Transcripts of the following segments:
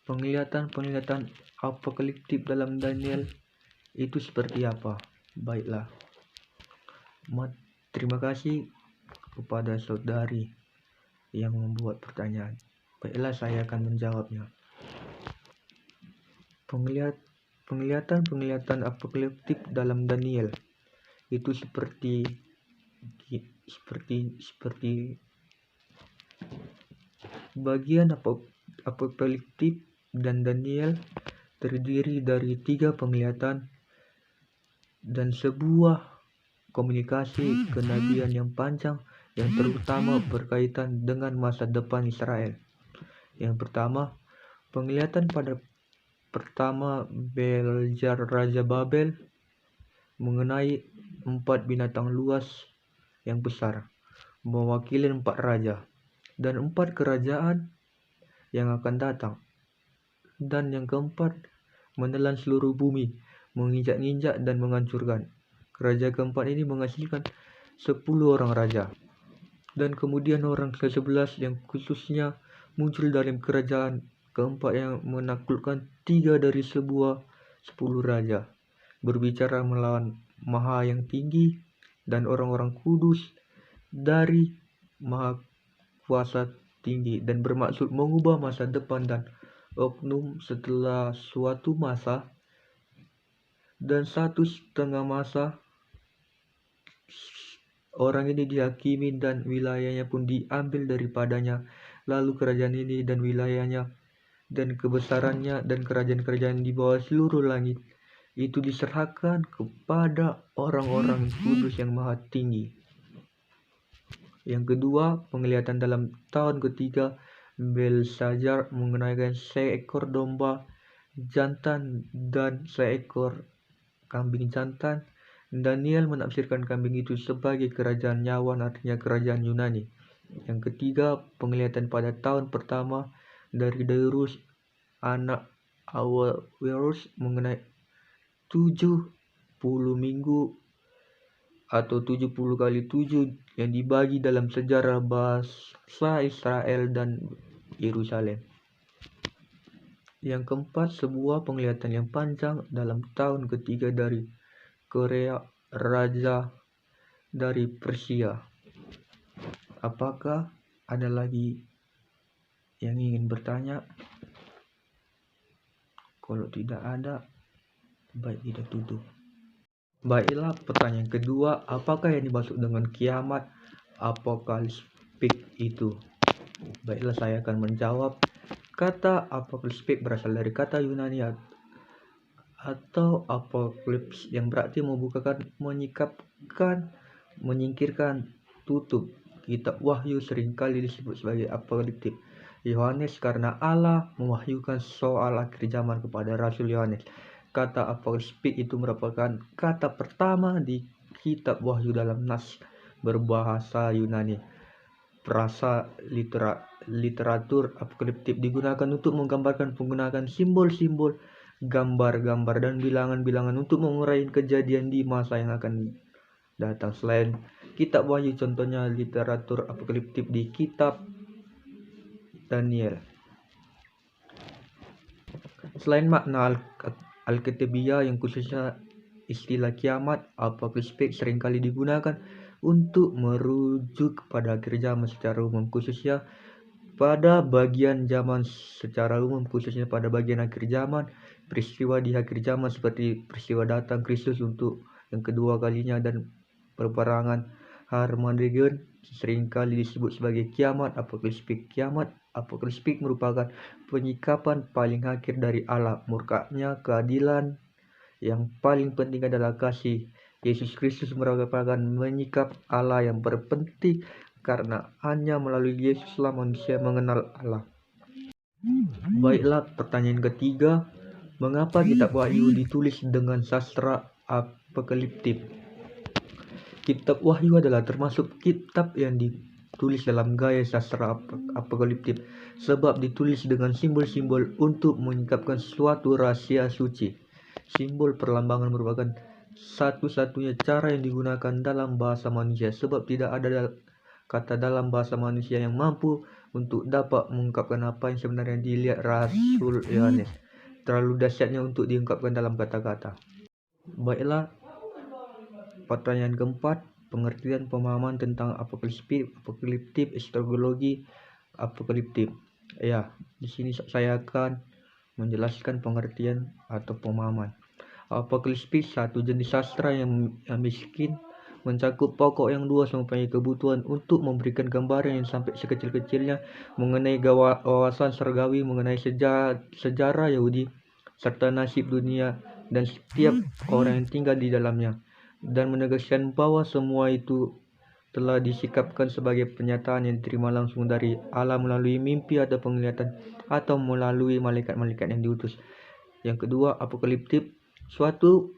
Penglihatan-penglihatan apokaliptik dalam Daniel itu seperti apa? Baiklah, terima kasih kepada saudari yang membuat pertanyaan. Baiklah, saya akan menjawabnya. Penglihatan-penglihatan apokaliptik dalam Daniel itu seperti bagian apokaliptik dan Daniel terdiri dari 3 penglihatan dan sebuah komunikasi kenabian yang panjang yang terutama berkaitan dengan masa depan Israel. Yang pertama, penglihatan pada pertama Beljar Raja Babel mengenai 4 binatang luas yang besar, mewakili 4 raja dan 4 kerajaan yang akan datang. Dan yang keempat, menelan seluruh bumi, menginjak-injak dan menghancurkan. Raja keempat ini menghasilkan 10 orang raja. Dan kemudian orang ke-11 yang khususnya muncul dalam kerajaan keempat yang menaklukkan 3 dari 10 raja. Berbicara melawan Maha yang tinggi dan orang-orang kudus dari Maha Kuasa tinggi, dan bermaksud mengubah masa depan dan oknum setelah suatu masa dan 1,5 masa. Orang ini dihakimi dan wilayahnya pun diambil daripadanya. Lalu kerajaan ini dan wilayahnya dan kebesarannya dan kerajaan-kerajaan di bawah seluruh langit itu diserahkan kepada orang-orang kudus yang maha tinggi. Yang kedua, penglihatan dalam tahun ketiga Belshazzar mengenai seekor domba jantan dan seekor kambing jantan. Daniel menafsirkan kambing itu sebagai kerajaan Yawan, artinya kerajaan Yunani. Yang ketiga, penglihatan pada tahun pertama dari Darius anak Ahasuerus mengenai 70 minggu atau 70 kali 7 yang dibagi dalam sejarah bangsa Israel dan Yerusalem. Yang keempat, sebuah penglihatan yang panjang dalam tahun ketiga dari Korea, raja dari Persia. Apakah ada lagi yang ingin bertanya? Kalau tidak ada, baik kita tutup. Baiklah, pertanyaan kedua, apakah yang dimaksud dengan kiamat apokaliptik itu? Baiklah, saya akan menjawab. Kata apokaliptik berasal dari kata Yunani atau apokalips yang berarti membukakan, menyingkapkan, menyingkirkan, tutup. Kitab Wahyu seringkali disebut sebagai apokaliptik Yohanes karena Allah mewahyukan soal akhir zaman kepada Rasul Yohanes. Kata apokaliptik itu merupakan kata pertama di kitab Wahyu dalam nas berbahasa Yunani. Frasa literatur apokaliptik digunakan untuk menggambarkan penggunaan simbol-simbol, gambar-gambar, dan bilangan-bilangan untuk mengurai kejadian di masa yang akan datang. Selain kitab Wahyu, contohnya literatur apokaliptik di kitab Daniel. Selain makna Alkitabiah yang khususnya, istilah kiamat apokaliptik seringkali digunakan untuk merujuk pada akhir zaman secara umum, khususnya pada bagian zaman secara umum, khususnya pada bagian akhir zaman, peristiwa di akhir zaman seperti peristiwa datang Kristus untuk yang kedua kalinya dan peperangan Harmageddon seringkali disebut sebagai kiamat apokaliptik. Kiamat apokaliptik merupakan penyikapan paling akhir dari Allah, murkanya keadilan. Yang paling penting adalah kasih. Yesus Kristus merupakan menyikap Allah yang berpenting karena hanya melalui Yesuslah manusia mengenal Allah. Baiklah, pertanyaan ketiga, mengapa kitab Wahyu ditulis dengan sastra apokaliptik? Kitab Wahyu adalah termasuk kitab yang ditulis dalam gaya sastra apokaliptik sebab ditulis dengan simbol-simbol untuk menyingkapkan suatu rahasia suci. Simbol perlambangan merupakan satu-satunya cara yang digunakan dalam bahasa manusia sebab tidak ada kata dalam bahasa manusia yang mampu untuk dapat mengungkapkan apa yang sebenarnya dilihat Rasul Yohanes. Terlalu dahsyatnya untuk diungkapkan dalam kata-kata. Baiklah, pertanyaan keempat, pengertian pemahaman tentang apokaliptik, eskatologi, apokaliptik. Ya, di sini saya akan menjelaskan pengertian atau pemahaman. Apokaliptik satu jenis sastra yang miskin, mencakup pokok yang luas mempunyai kebutuhan untuk memberikan gambaran yang sampai sekecil-kecilnya mengenai wawasan surgawi, mengenai sejarah Yahudi, serta nasib dunia dan setiap orang yang tinggal di dalamnya, dan menegaskan bahwa semua itu telah disikapkan sebagai penyataan yang diterima langsung dari Allah melalui mimpi atau penglihatan atau melalui malaikat-malaikat yang diutus. Yang kedua, apokaliptik suatu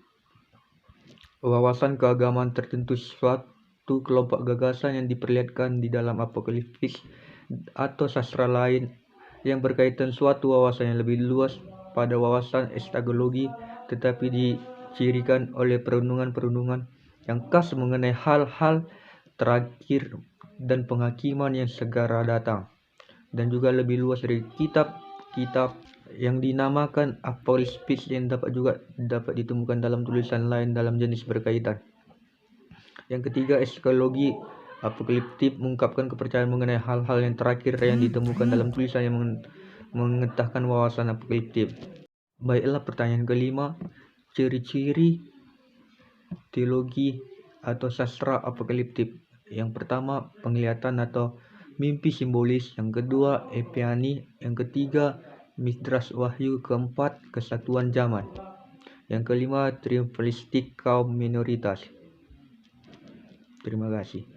wawasan keagamaan tertentu, suatu kelompok gagasan yang diperlihatkan di dalam apokaliptik atau sastra lain yang berkaitan suatu wawasan yang lebih luas pada wawasan eskatologi, tetapi dicirikan oleh perundungan-perundungan yang khas mengenai hal-hal terakhir dan penghakiman yang segera datang, dan juga lebih luas dari kitab-kitab yang dinamakan apokaliptik yang dapat ditemukan dalam tulisan lain dalam jenis berkaitan. Yang ketiga, eskatologi apokaliptik mengungkapkan kepercayaan mengenai hal-hal yang terakhir yang ditemukan dalam tulisan yang mengetahui wawasan apokaliptik. Baiklah, pertanyaan kelima, ciri-ciri teologi atau sastra apokaliptik. Yang pertama, penglihatan atau mimpi simbolis. Yang kedua, epiphany. Yang ketiga, midrash wahyu. Keempat, kesatuan zaman. Yang kelima, triumfalistik kaum minoritas. Terima kasih.